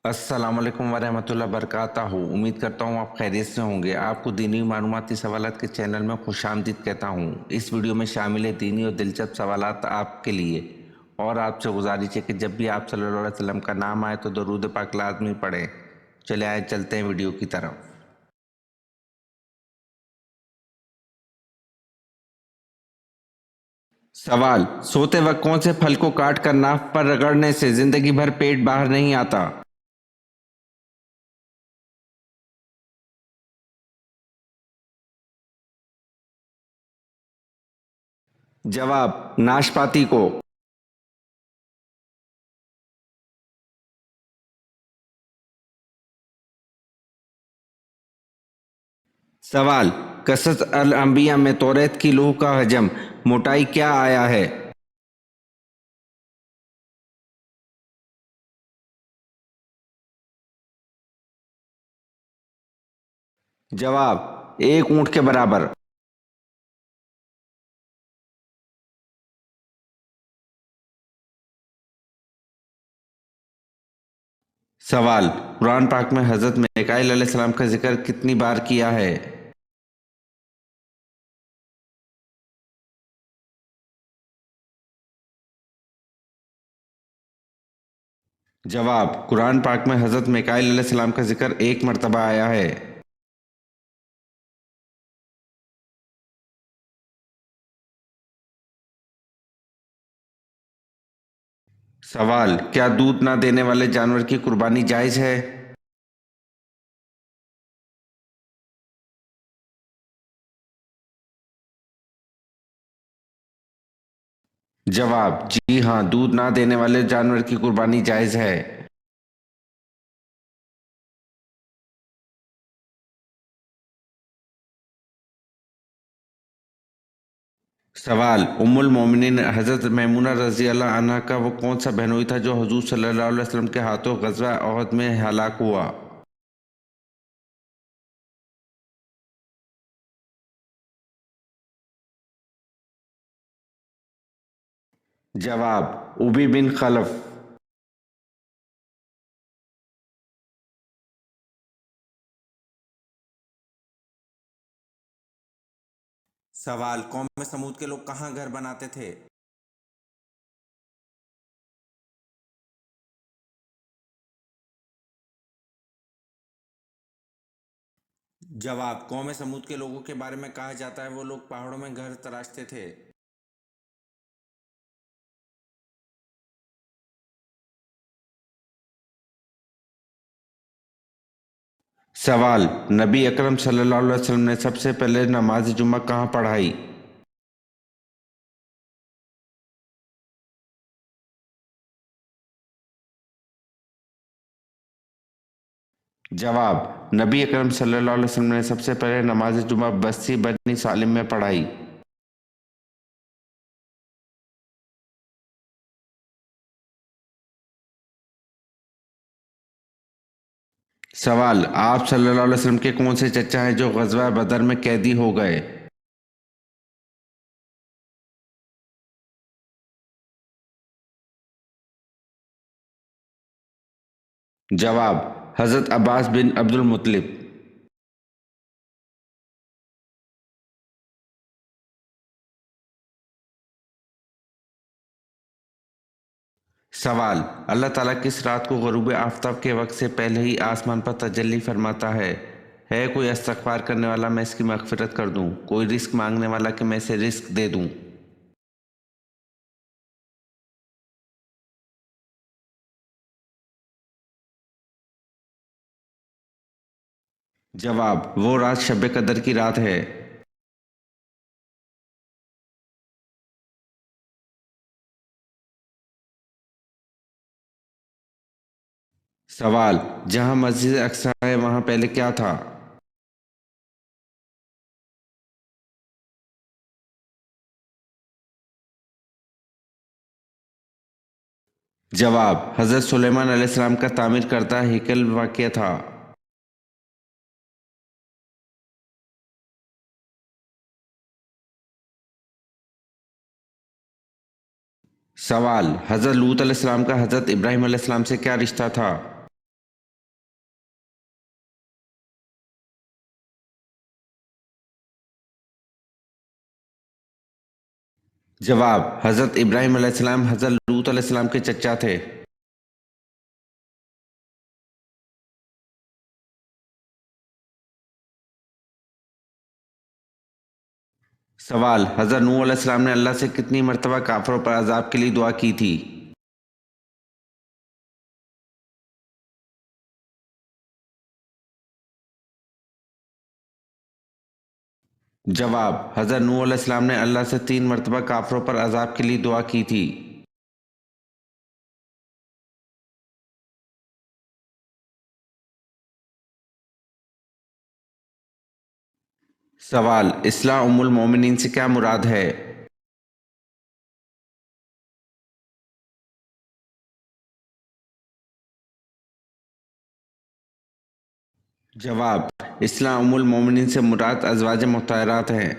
अस्सलाम वालेकुम वरहमतुल्लाह बरकातहू। उम्मीद करता हूँ आप खैरियत से होंगे। आपको दीनी मालूमाती सवालात के चैनल में खुशामदीद कहता हूँ। इस वीडियो में शामिल है दीनी और दिलचस्प सवालात आपके लिए। और आपसे गुजारिश है कि जब भी आप सल्लल्लाहु अलैहि वसल्लम का नाम आए तो दरूद पाक लाजमी पढ़ें। चले आए चलते हैं वीडियो की तरफ। सवाल: सोते वक्त कौन से फल को काट कर नाक पर रगड़ने से जिंदगी भर पेट बाहर नहीं आता? जवाब: नाशपाती को। सवाल: कसस अल अंबिया में तौरेत की लूह का हजम मोटाई क्या आया है? जवाब: एक ऊंट के बराबर। सवाल: कुरान पाक में हजरत मिकाईल अलैहिस्सलाम का जिक्र कितनी बार किया है? जवाब: कुरान पाक में हजरत मिकाईल अलैहिस्सलाम का जिक्र एक मर्तबा आया है। सवाल: क्या दूध ना देने वाले जानवर की कुर्बानी जायज है? जवाब: जी हाँ, दूध ना देने वाले जानवर की कुर्बानी जायज है। सवाल: उम्मुल मोमिनीन हजरत मैमूना रजी अल्लाह अन्हा का वो कौन सा बहनोई था जो हुजूर सल्लल्लाहु अलैहि वसल्लम के हाथों गज़वा ओहद में हलाक हुआ? जवाब: उबी बिन खलफ। सवाल: कौम समूद के लोग कहाँ घर बनाते थे? जवाब: कौम समूद के लोगों के बारे में कहा जाता है वो लोग पहाड़ों में घर तराशते थे। सवाल: नबी अकरम सल्लल्लाहु अलैहि वसल्लम ने सबसे पहले नमाज जुम्मा कहाँ पढ़ाई? जवाब: नबी अकरम सल्लल्लाहु अलैहि वसल्लम ने सबसे पहले नमाज जुम्मा बस्ती बनी सालिम में पढ़ाई। सवाल: आप सल्लल्लाहु अलैहि वसल्लम के कौन से चचा हैं जो गज़वा बदर में कैदी हो गए? जवाब: हज़रत अब्बास बिन अब्दुल मुत्तलिब। सवाल: अल्लाह ताला किस रात को ग़ुरूब आफ़ताब के वक्त से पहले ही आसमान पर तजल्ली फरमाता है कोई इस्तग़फ़ार करने वाला मैं इसकी मग़फ़िरत कर दूँ, कोई रिस्क मांगने वाला कि मैं इसे रिस्क दे दूँ। जवाब: वो रात शब कदर की रात है। सवाल: जहाँ मस्जिद अक्सा है वहाँ पहले क्या था? जवाब: हज़रत सुलेमान अलैहिस्सलाम का तामीर करता हैकल वाक़या था। सवाल: हज़रत लूत अलैहिस्सलाम का हज़रत इब्राहीम अलैहिस्सलाम से क्या रिश्ता था? जवाब, हज़रत इब्राहीम अलैहिस्सलाम हज़रत लूत अलैहिस्सलाम के चचा थे। सवाल, हज़रत नूह अलैहिस्सलाम ने अल्लाह से कितनी मरतबा काफिरों पर अजाब के लिए दुआ की थी? जवाब, हज़रत नूह अलैहिस्सलाम ने अल्लाह से 3 मरतबा काफिरों पर अजाब के लिए दुआ की थी। सवाल, इस्लाह उम्मुल मोमिनीन से क्या मुराद है? जवाब, इस्लाह उम्मुल मोमिनीन से मुराद अज़वाज मुत्तहरात हैं।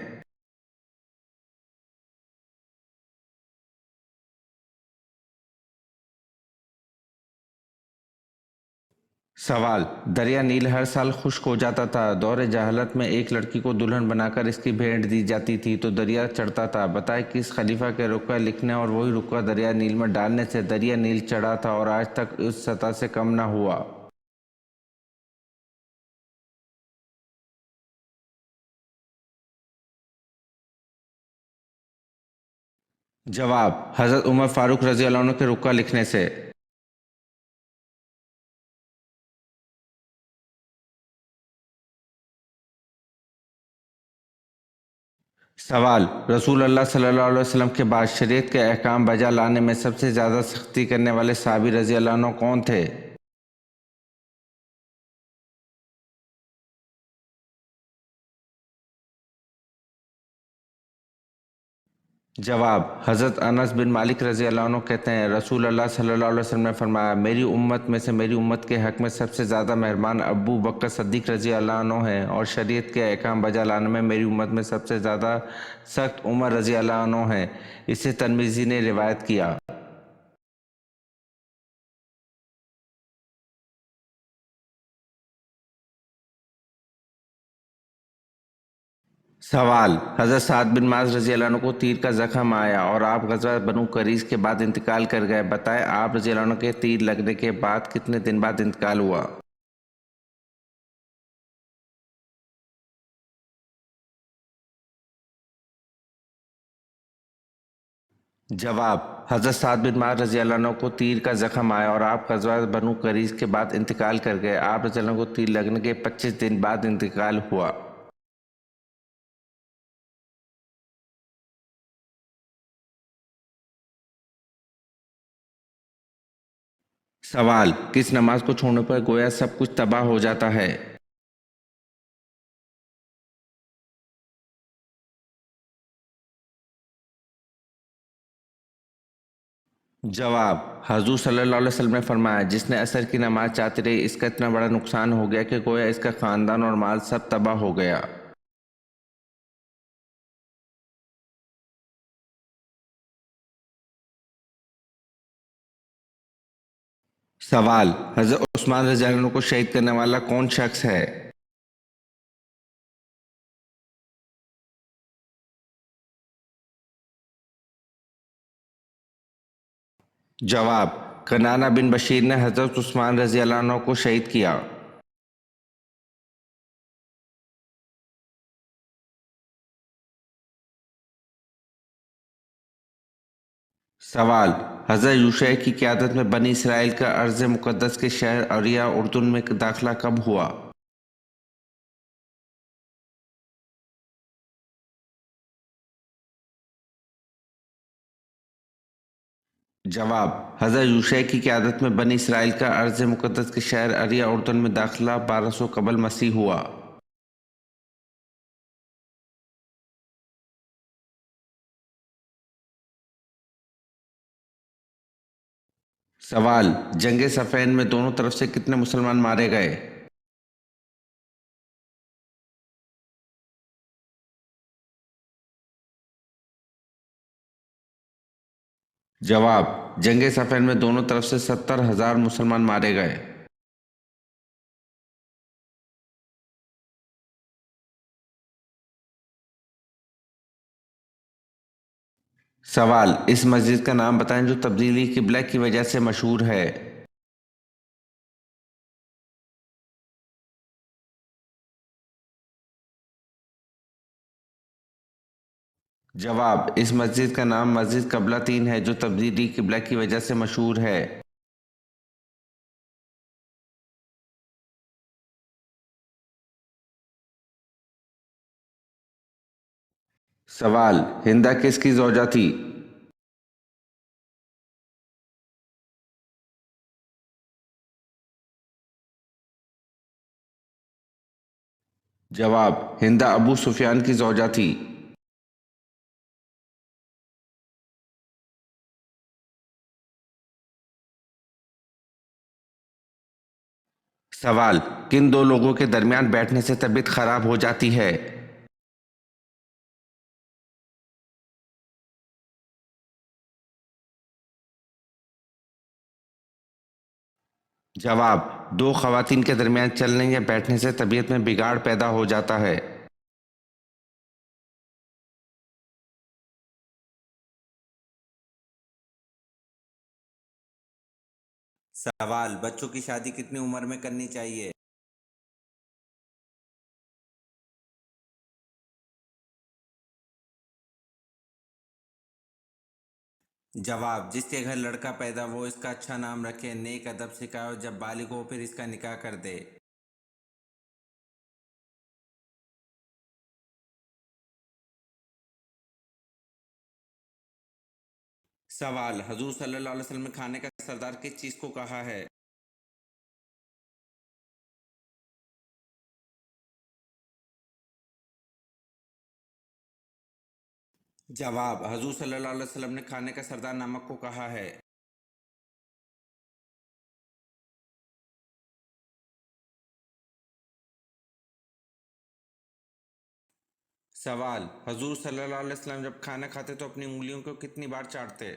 सवाल, दरिया नील हर साल खुश्क हो जाता था। दौर जहालत में एक लड़की को दुल्हन बनाकर इसकी भेंट दी जाती थी तो दरिया चढ़ता था। बताए किस खलीफा के रुक़्क़ा लिखने और वही रुक़्क़ा दरिया नील में डालने से दरिया नील चढ़ा था और आज तक उस सतह से कम न हुआ। जवाब, हज़रत उमर फारूक रज़ी अल्लाह अन्हु के रुक़्क़ा लिखने से। सवाल, रसूल अल्लाह सल्लल्लाहु अलैहि वसल्लम के बाद शरीयत के अहकाम बजा लाने में सबसे ज़्यादा सख्ती करने वाले सहाबी रज़ी अल्लाह अन्हु कौन थे? जवाब, हज़रत अनस बिन मालिक रज़ी अल्लाह अन्हु कहते हैं रसूल अल्लाह सल्लल्लाहु अलैहि वसल्लम ने फरमाया, मेरी उम्मत में से मेरी उम्मत के हक़ में सबसे ज़्यादा मेहरबान अबू बकर सिद्दीक़ रज़ी अल्लाह अन्हु हैं और शरीयत के अहकाम बजा लाने में मेरी उम्मत में सबसे ज़्यादा सख्त उमर रज़ी अल्लाह अन्हु हैं। इसे तिर्मिज़ी ने रिवायत किया। सवाल, हज़रत साद बिन माज रज़ी अल्लाह अन्हु को तीर का ज़ख़म आया और आप ग़ज़वा बनु क़रीज़ के बाद इंतकाल कर गए। बताएं आप रज़ी अल्लाह अन्हु के तीर लगने के बाद कितने दिन बाद इंतकाल हुआ? जवाब, हज़रत साद बिन माज रज़ी अल्लाह अन्हु को तीर का ज़ख़म आया और आप ग़ज़वा बनु क़रीज़ के बाद इंतकाल कर गए। आप रज़ी अल्लाह अन्हु को तीर लगने के 25 दिन बाद इंतकाल हुआ। सवाल, किस नमाज को छोड़ने पर गोया सब कुछ तबाह हो जाता है? जवाब, हजूर सल्लल्लाहु अलैहि वसल्लम ने फरमाया, जिसने असर की नमाज चाहती रही इसका इतना बड़ा नुकसान हो गया कि गोया इसका ख़ानदान और माल सब तबाह हो गया। सवाल, हज़रत उस्मान रज़ी अल्लाह अन्हु को शहीद करने वाला कौन शख्स है? जवाब, कनाना बिन बशीर ने हज़रत उस्मान रज़ी अल्लाह अन्हु को शहीद किया। सवाल, हज़रत यूशै की क़यादत में बनी इसराइल का अर्ज़ मुक़द्दस के शहर अरिया उर्दून में दाखिला कब हुआ? जवाब, हज़रत यूशै की क़यादत में बनी इसराइल का अर्ज़ मुक़द्दस के शहर अरिया उर्दून में दाखिला 1200 कबल मसीह हुआ। सवाल, जंग सफ़ैन में दोनों तरफ से कितने मुसलमान मारे गए? जवाब, जंग सफ़ैन में दोनों तरफ से 70,000 मुसलमान मारे गए। सवाल, इस मस्जिद का नाम बताएं जो तब्दीली किबला की वजह से मशहूर है। जवाब, इस मस्जिद का नाम मस्जिद क़िबला तीन है जो तब्दीली किबला की वजह से मशहूर है। सवाल, हिंदा किसकी ज़ौजा थी? जवाब, हिंदा अबू सुफियान की ज़ौजा थी। सवाल, किन दो लोगों के दरमियान बैठने से तबीयत खराब हो जाती है? जवाब, दो खवातीन के दरमियान चलने या बैठने से तबीयत में बिगाड़ पैदा हो जाता है। सवाल, बच्चों की शादी कितनी उम्र में करनी चाहिए? जवाब, जिसके घर लड़का पैदा हो इसका अच्छा नाम रखे, नेक अदब सिखाए और जब बालिग हो फिर इसका निकाह कर दे। सवाल, हजूर सल्लल्लाहु अलैहि वसल्लम ने खाने का सरदार किस चीज़ को कहा है? जवाब, हजूर सल्लल्लाहु अलैहि वसल्लम ने खाने का सरदार नमक को कहा है। सवाल, हजूर सल्लल्लाहु अलैहि वसल्लम जब खाना खाते तो अपनी उंगलियों को कितनी बार चाटते?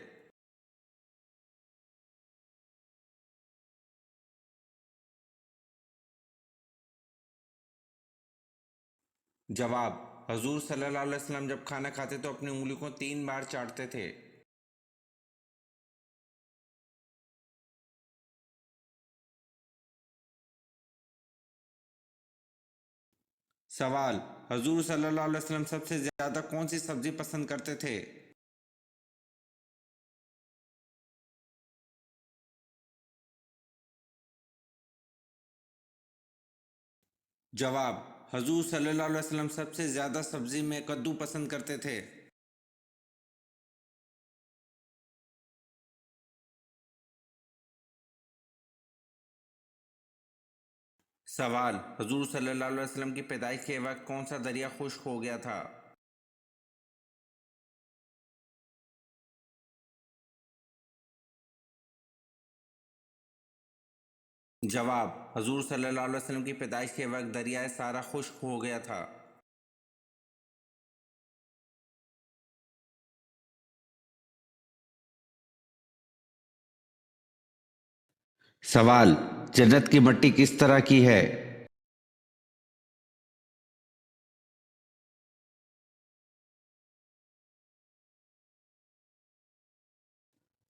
जवाब, हजूर सल्लल्लाहु अलैहि वसल्लम जब खाना खाते तो अपनी उंगली को तीन बार चाटते थे। सवाल, हजूर सल्लल्लाहु अलैहि वसल्लम सबसे ज्यादा कौन सी सब्जी पसंद करते थे? जवाब, हजूर सल्लल्लाहु अलैहि वसल्लम सबसे ज्यादा सब्जी में कद्दू पसंद करते थे। सवाल, हजूर सल्लल्लाहु अलैहि वसल्लम की पैदाइश के वक्त कौन सा दरिया खुश्क हो गया था? जवाब, हजूर सल्लल्लाहु अलैहि वसल्लम की पैदाइश के वक्त दरियाए सारा खुश्क हो गया था। सवाल, जन्नत की मिट्टी किस तरह की है?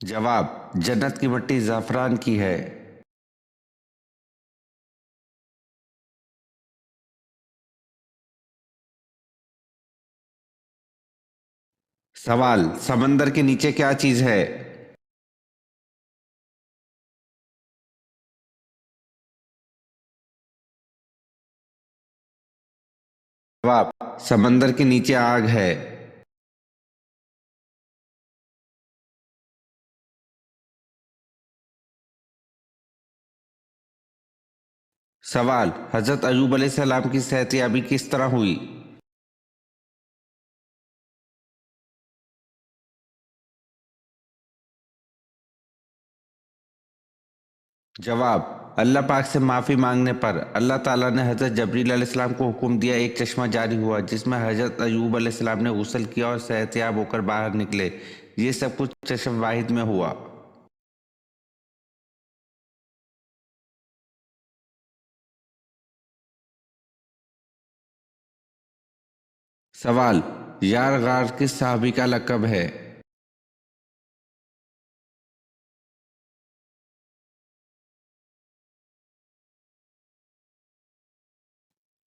जवाब, जन्नत की मिट्टी ज़ाफ़रान की है। सवाल, समंदर के नीचे क्या चीज़ है? जवाब, समंदर के नीचे आग है। सवाल, हजरत अयूब अलैहिस्सलाम की सेहतयाबी किस तरह हुई? जवाब, अल्लाह पाक से माफ़ी मांगने पर अल्लाह ताला ने हज़रत जबरील अलैहिस्सलाम को हुक्म दिया, एक चश्मा जारी हुआ जिसमें हज़रत अयूब अलैहिस्सलाम ने गुस्ल किया और सेहतयाब होकर बाहर निकले। ये सब कुछ चश्म वाहिद में हुआ। सवाल, यार गार किस साहबी का लक़ब है?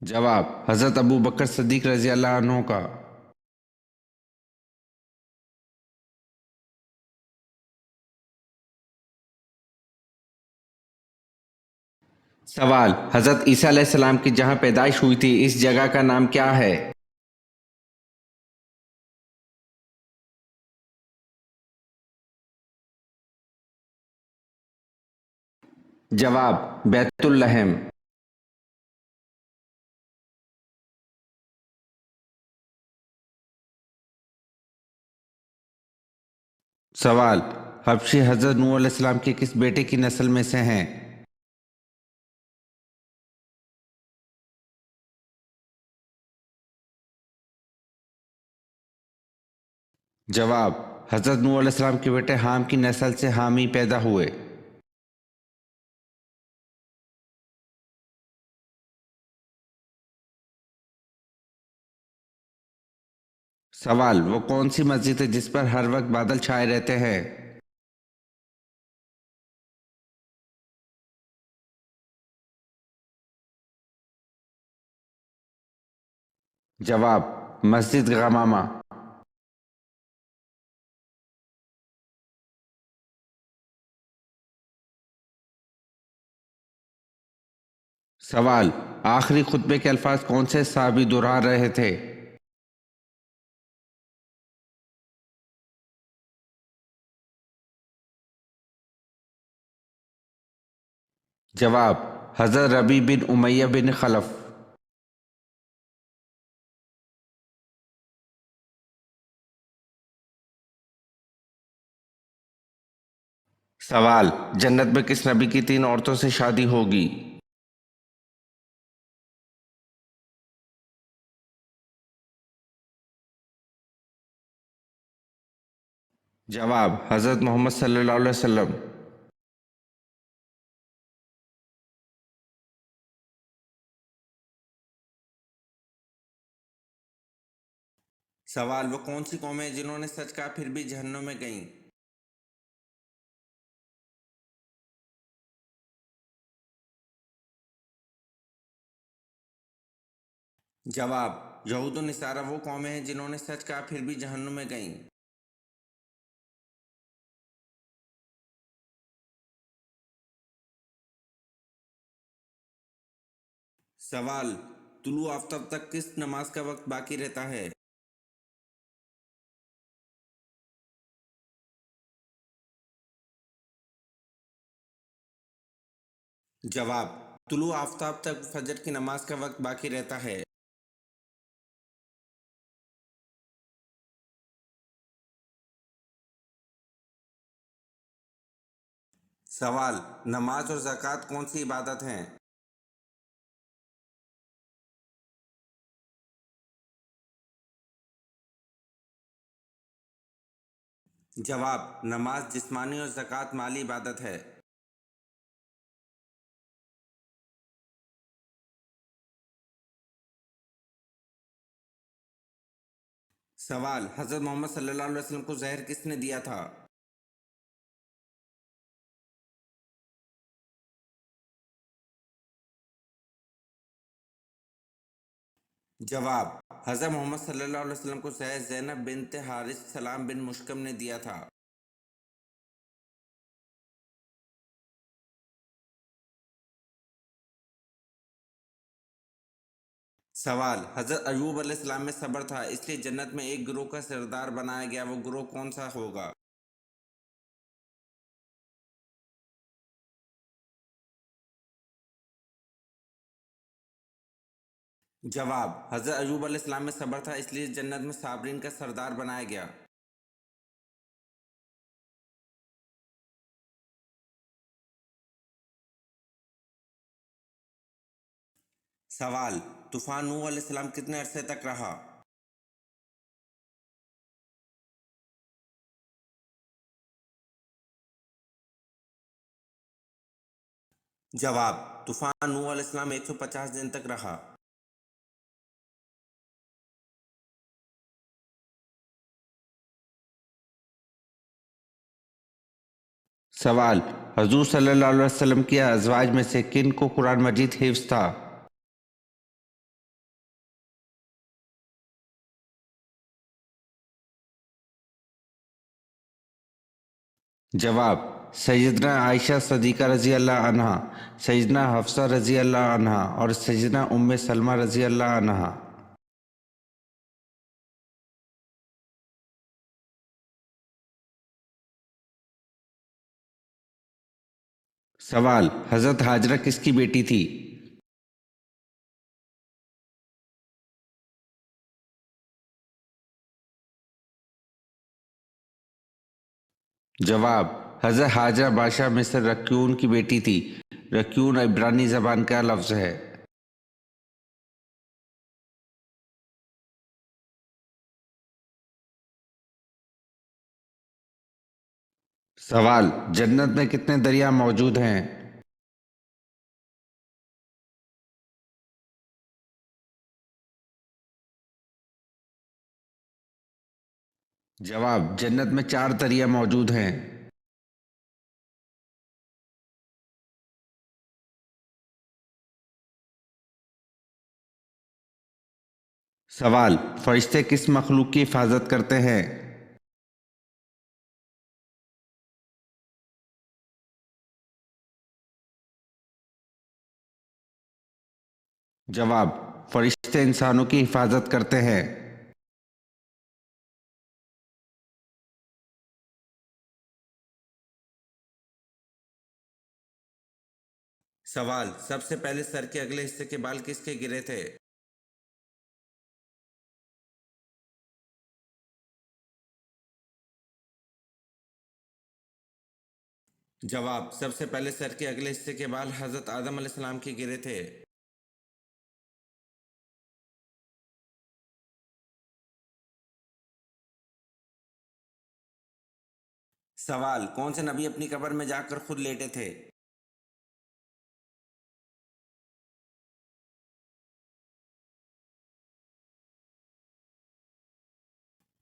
जवाब हज़रत अबू बकर सिद्दीक रज़ी अल्लाह अन्हु का। सवाल हज़रत ईसा अलैहिस्सलाम की जहाँ पैदाइश हुई थी इस जगह का नाम क्या है? जवाब बैतुल लहम। सवाल हबशी हज़रत नूह अलैहिस्सलाम के किस बेटे की नस्ल में से हैं? जवाब हज़रत नूह अलैहिस्सलाम के बेटे हाम की नस्ल से हामी पैदा हुए। सवाल वो कौन सी मस्जिद है जिस पर हर वक्त बादल छाए रहते हैं? जवाब मस्जिद गमामा। सवाल आखिरी खुतबे के अल्फाज कौन से साहबी दोहरा रहे थे? जवाब हज़रत रबी बिन उमैया बिन खलफ। सवाल जन्नत में किस नबी की 3 औरतों से शादी होगी? जवाब हज़रत मोहम्मद सल्लल्लाहु अलैहि वसल्लम। सवाल वो कौन सी कौमें हैं जिन्होंने सच कहा फिर भी जहन्नुम में गईं? जवाब यहूद और निसारा वो कौमें हैं जिन्होंने सच कहा फिर भी जहन्नुम में गईं। सवाल तुलु आफ्ताब तक किस नमाज का वक्त बाकी रहता है? जवाब तुलु आफ्ताब तक फजर की नमाज का वक्त बाकी रहता है। सवाल नमाज और ज़कात कौन सी इबादत हैं? जवाब नमाज जिस्मानी और ज़कात माली इबादत है। सवाल हज़रत मोहम्मद सल्लल्लाहु अलैहि वसल्लम को जहर किसने दिया था? जवाब हज़रत मोहम्मद सल्लल्लाहु अलैहि वसल्लम को जहर ज़ैनब बिन्त हारिस सलाम बिन मुश्कम ने दिया था। सवाल हज़रत अयूब अलैहिस्सलाम में सब्र था इसलिए जन्नत में एक गिरोह का सरदार बनाया गया, वो गिरोह कौन सा होगा? जवाब हज़रत अयूब अलैहिस्सलाम में सब्र था इसलिए जन्नत में साबरीन का सरदार बनाया गया। सवाल तूफान नूह अलैहिस्सलाम कितने अरसे तक रहा? जवाब तूफान नूह अलैहिस्सलाम 150 दिन तक रहा। सवाल हजूर सल्लल्लाहु अलैहि वसल्लम की अज़वाज में से किन को कुरान मजीद हिफ्ज़ था? जवाब, सैयदना आयशा सदीक़ा रज़ी अल्लाह अन्हा, सैयदना हफ्सा रज़ी अल्लाह अन्हा और सैयदना उम्मे सलमा रज़ी अल्लाह अन्हा। सवाल, हज़रत हाजरा किसकी बेटी थी? जवाब, हज़रत हाजरा बादशाह मिस्र रक्यून की बेटी थी। रक्यून इब्रानी ज़बान का लफ्ज़ है। सवाल, जन्नत में कितने दरिया मौजूद हैं? जवाब, जन्नत में 4 दरिया मौजूद हैं। सवाल, फरिश्ते किस मखलूक की हिफाजत करते हैं? जवाब, फरिश्ते इंसानों की हिफाजत करते हैं। सवाल, सबसे पहले सर के अगले हिस्से के बाल किसके गिरे थे? जवाब, सबसे पहले सर के अगले हिस्से के बाल हजरत आदम अलैहिस्सलाम के गिरे थे। सवाल, कौन से नबी अपनी कब्र में जाकर खुद लेटे थे?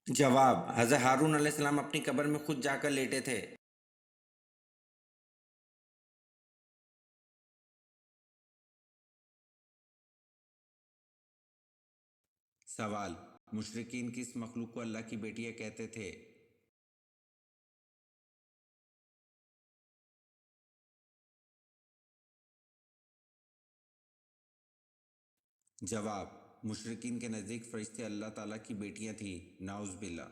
जवाब, हजरत हारून अलैहिस्सलाम अपनी कब्र में खुद जाकर लेटे थे। सवाल, मुशरिकीन किस मखलूक को अल्लाह की बेटियां कहते थे? जवाब, मुशरिकीन के नज़दीक फरिश्ते अल्लाह ताला की बेटियां थी। नाउज़ बिल्ला।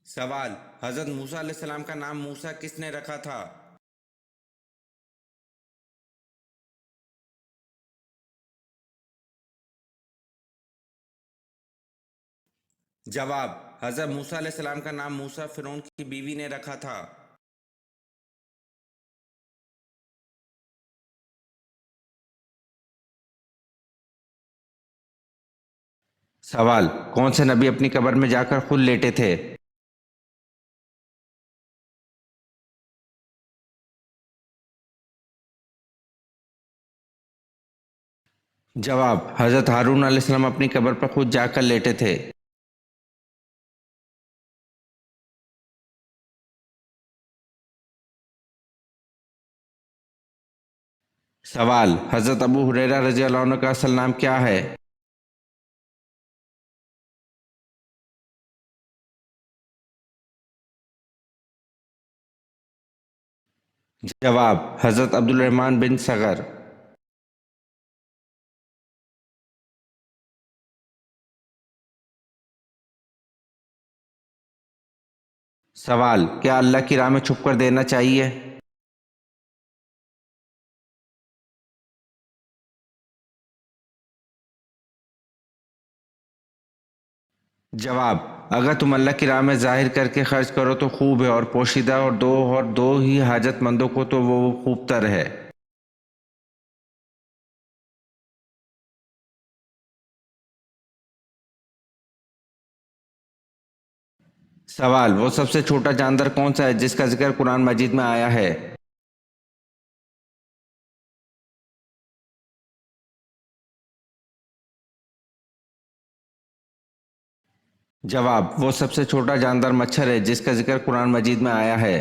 सवाल, हजरत मूसा अलैहिस्सलाम का नाम मूसा किसने रखा था? जवाब, हजरत मूसा अलैहिस्सलाम का नाम मूसा फिरौन की बीवी ने रखा था। सवाल, कौन से नबी अपनी कब्र में जाकर खुद लेटे थे? जवाब, हजरत हारून अलैहिस्सलाम अपनी कब्र पर खुद जाकर लेटे थे। सवाल, हजरत अबू हुरैरा रज़ी अल्लाह अन्हु का असल नाम क्या है? जवाब, हजरत अब्दुल रहमान बिन सगर। सवाल, क्या अल्लाह की राह में छुपकर देना चाहिए? जवाब, अगर तुम अल्लाह की राह में जाहिर करके खर्च करो तो खूब है, और पोशीदा और दो ही हाजतमंदों को तो वो खूब तर है। सवाल, वो सबसे छोटा जानवर कौन सा है जिसका जिक्र कुरान मजीद में आया है? जवाब, वो सबसे छोटा जानवर मच्छर है जिसका जिक्र कुरान मजीद में आया है।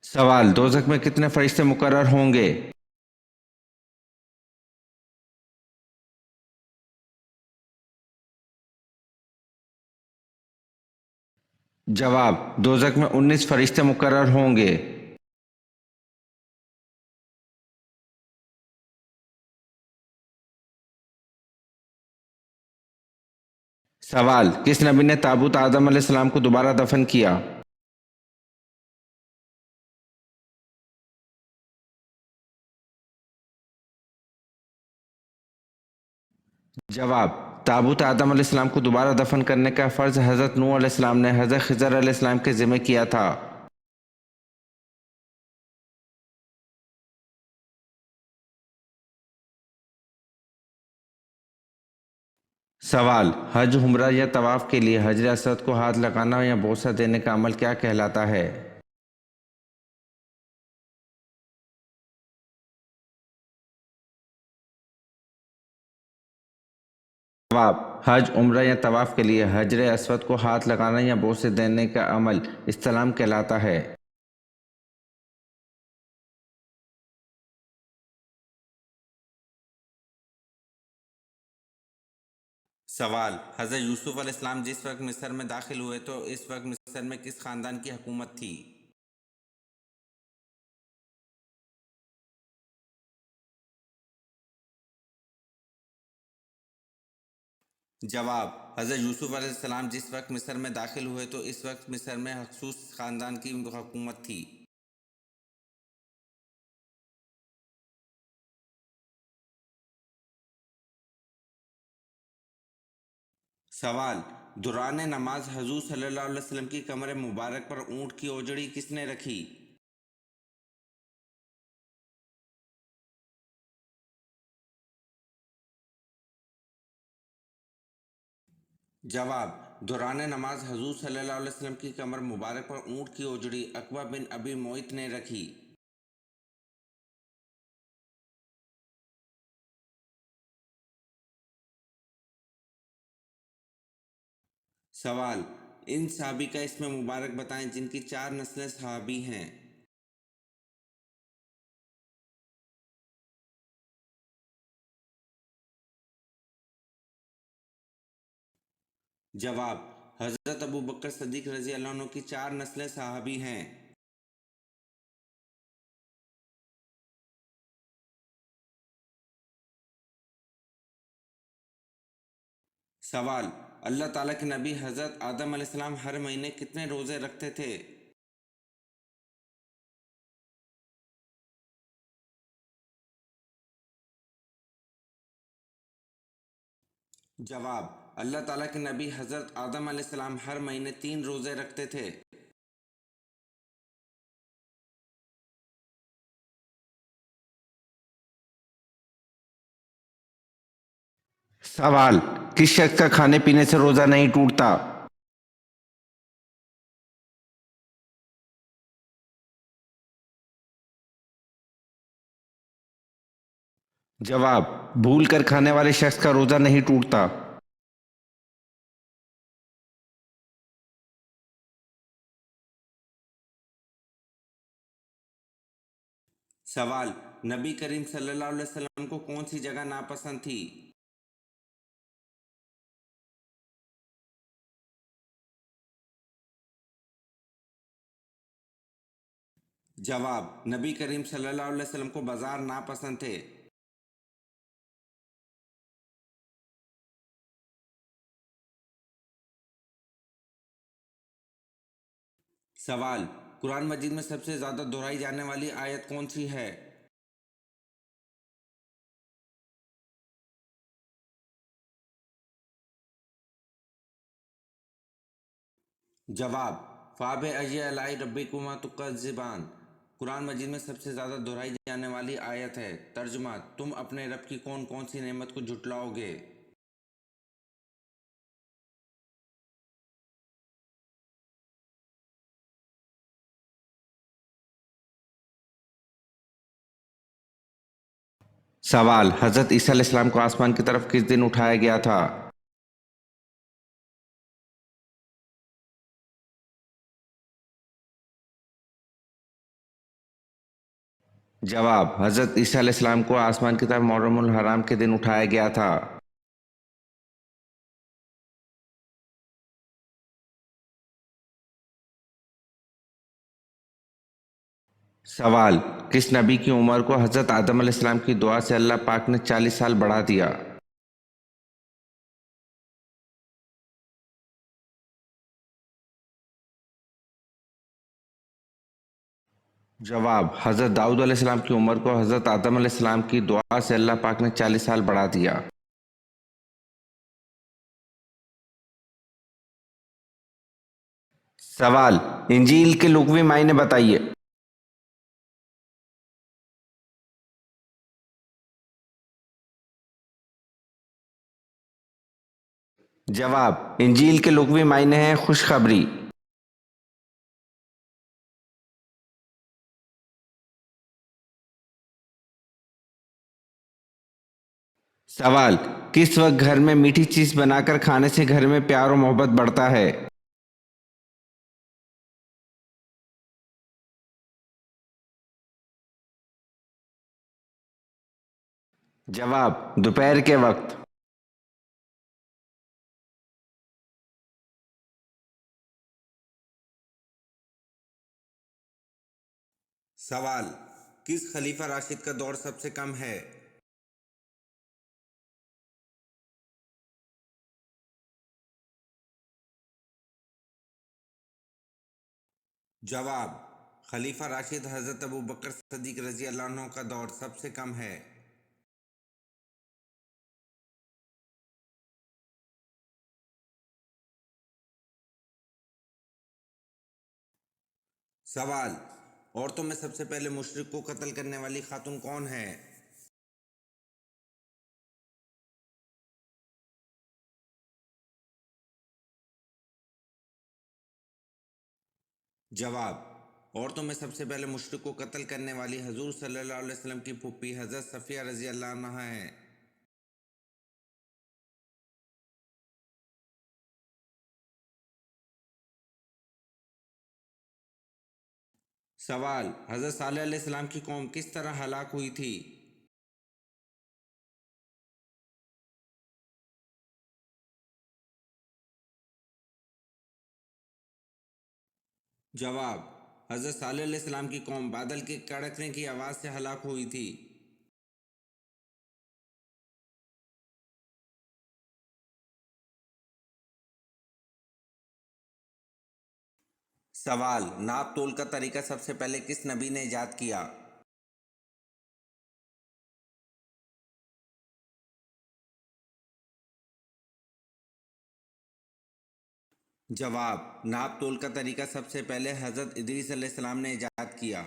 सवाल, दोज़ख में कितने फरिश्ते मुकर्रर होंगे? जवाब, दोज़ख में 19 फरिश्ते मुकर्रर होंगे। सवाल, किस नबी ने ताबूत आदम अलैहिस्सलाम को दोबारा दफन किया? जवाब, ताबूत आदम अलैहिस्सलाम को दोबारा दफन करने का फ़र्ज़ हज़रत नूह अलैहिस्सलाम ने हज़रत ख़िज़र अलैहिस्सलाम के ज़िम्मे किया था। सवाल, हज, उम्रा या तवाफ़ के लिए हजर असवद को हाथ लगाना या बोसा देने का अमल क्या कहलाता है? जवाब, हज, उम्रा या तवाफ़ के लिए हजर असवद को हाथ लगाना या बोसे देने का अमल इस्तलाम कहलाता है। सवाल, हज़रत यूसुफ अलैहिस्सलाम जिस वक्त मिस्र में दाखिल हुए तो इस वक्त मिस्र में किस ख़ानदान की हुकूमत थी? जवाब, हज़रत यूसुफ अलैहिस्सलाम जिस वक्त मिस्र में दाखिल हुए तो इस वक्त मिस्र में हक्सूस ख़ानदान की हुकूमत थी। सवाल, दौरान नमाज हजूर सल्लल्लाहु अलैहि वसल्लम की कमर मुबारक पर ऊँट की ओजड़ी किसने रखी? जवाब, दौरान नमाज हजूर सल्लल्लाहु अलैहि वसल्लम की कमर मुबारक पर ऊँट की ओजड़ी अकबा बिन अबी मोइत ने रखी। सवाल, इन सहाबी का इसमें मुबारक बताएं जिनकी 4 नस्लें सहाबी हैं। जवाब, हज़रत अबू बकर सद्दीक़ रज़ी अल्लाह अन्हु की 4 नस्लें सहाबी हैं। सवाल, अल्लाह ताला के नबी हज़रत आदम अलैहिस्सलाम हर महीने कितने रोज़े रखते थे? जवाब, अल्लाह ताला के नबी हज़रत आदम अलैहिस्सलाम हर महीने 3 रोज़े रखते थे। सवाल, किस शख्स का खाने पीने से रोज़ा नहीं टूटता? जवाब, भूल कर खाने वाले शख्स का रोज़ा नहीं टूटता। सवाल, नबी करीम सल्लल्लाहु अलैहि वसल्लम को कौन सी जगह नापसंद थी? जवाब, नबी करीम सल्लल्लाहु अलैहि वसल्लम को बाजार नापसंद थे। सवाल, कुरान मजीद में सबसे ज़्यादा दोहराई जाने वाली आयत कौन सी है? जवाब, फ़ाब अय अलाई रब्बिकुमा तुकज़्ज़िबान। कुरान मजीद में सबसे ज़्यादा दोहराई जाने वाली आयत है। तर्जुमा, तुम अपने रब की कौन कौन सी नेमत को झुटलाओगे? सवाल, हज़रत ईसा अलैहिस्सलाम को आसमान की तरफ किस दिन उठाया गया था? जवाब, हजरत ईसा अलैहिस्सलाम को आसमान की तरफ मुहर्रमुल हराम के दिन उठाया गया था। सवाल, किस नबी की उम्र को हजरत आदम अलैहिस्सलाम की दुआ से अल्लाह पाक ने 40 साल बढ़ा दिया? जवाब, हजरत दाऊद अलैहिस्सलाम की उम्र को हजरत आदम अलैहिस्सलाम की दुआ से अल्लाह पाक ने 40 साल बढ़ा दिया। सवाल, इंजील के लुग़वी मायने बताइए। जवाब, इंजील के लुग़वी मायने हैं खुशखबरी। सवाल, किस वक्त घर में मीठी चीज बनाकर खाने से घर में प्यार और मोहब्बत बढ़ता है? जवाब, दोपहर के वक्त। सवाल, किस खलीफा राशिद का दौर सबसे कम है? जवाब, खलीफा राशिद हजरत अबू बकर सदीक रजी अल्लाह अन्हु का दौर सबसे कम है। सवाल, औरतों में सबसे पहले मुशरिक को कत्ल करने वाली खातून कौन है? जवाब, औरतों में सबसे पहले मुशरिक को कत्ल करने वाली हजूर सल्लल्लाहु अलैहि वसल्लम की फूफी हजरत सफ़िया रजी अल्लाह अन्हा है। सवाल, हजरत सालेह अलैहिस्सलाम की कौम किस तरह हलाक हुई थी? जवाब, हजरत सालेह अलैहिस्सलाम की कौम बादल के कड़कने की आवाज़ से हलाक हुई थी। सवाल, नाप तोल का तरीका सबसे पहले किस नबी ने ईजाद किया? जवाब, नाप तोल का तरीका सबसे पहले हजरत इदरीस अलैहिस्सलाम ने ईजाद किया।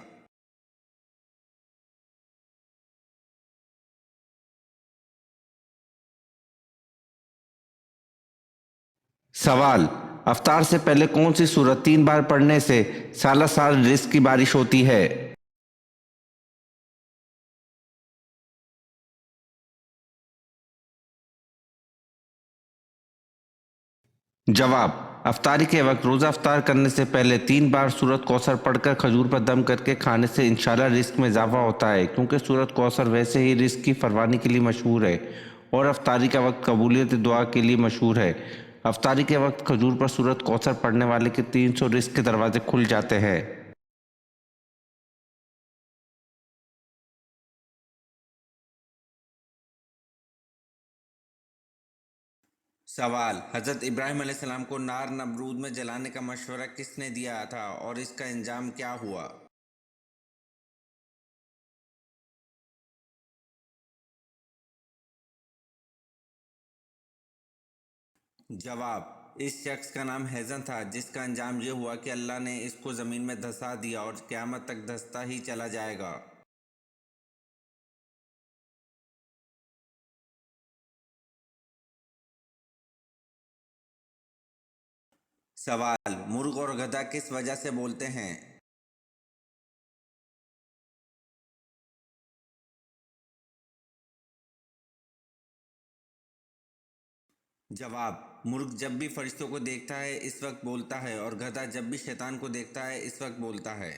सवाल, अफ्तार से पहले कौन सी सूरत 3 बार पढ़ने से साला साल रिस्क की बारिश होती है? जवाब, अफ्तारी के वक्त रोज़ा अफ्तार करने से पहले 3 बार सूरत कौसर पढ़कर खजूर पर दम करके खाने से इंशाल्लाह रिस्क में इजाफा होता है, क्योंकि सूरत कौसर वैसे ही रिस्क की फरवानी के लिए मशहूर है और अफ्तारी का वक्त कबूलियत दुआ के लिए मशहूर है। अफ्तारी के वक्त खजूर पर सूरत कौसर पढ़ने वाले के 300 रिस्क के दरवाजे खुल जाते हैं। सवाल, हजरत इब्राहिम अलैहिस्सलाम को नार नमरूद में जलाने का मशवरा किसने दिया था और इसका अंजाम क्या हुआ? जवाब, इस शख्स का नाम हैज़न था, जिसका अंजाम ये हुआ कि अल्लाह ने इसको ज़मीन में धंसा दिया और क़यामत तक धंसता ही चला जाएगा। सवाल, मुर्ग और गधा किस वजह से बोलते हैं? जवाब, मुर्ग जब भी फरिश्तों को देखता है इस वक्त बोलता है और गधा जब भी शैतान को देखता है इस वक्त बोलता है।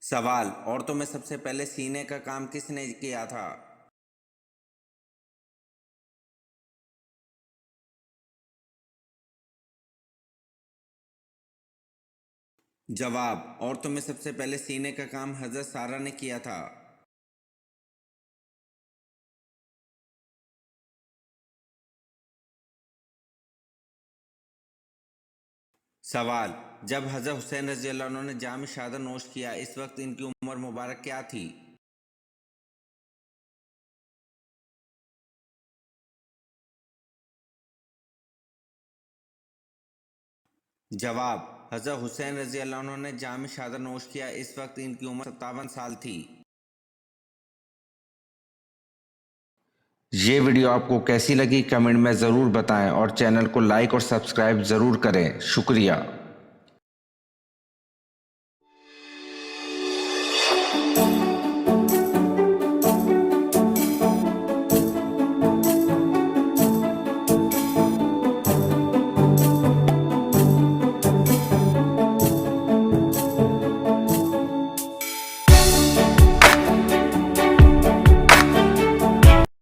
सवाल, औरतों में सबसे पहले सीने का काम किसने किया था? जवाब, औरतों में सबसे पहले सीने का काम हजरत सारा ने किया था। सवाल, जब हजरत हुसैन रजी अल्लाह अन्हु ने जाम शहादत नोश किया, इस वक्त इनकी उम्र मुबारक क्या थी? जवाब, हजरत हुसैन रजी अल्लाह अन्हु ने जाम शहादत नोश किया, इस वक्त इनकी उम्र 57 साल थी। ये वीडियो आपको कैसी लगी कमेंट में ज़रूर बताएं और चैनल को लाइक और सब्सक्राइब ज़रूर करें। शुक्रिया।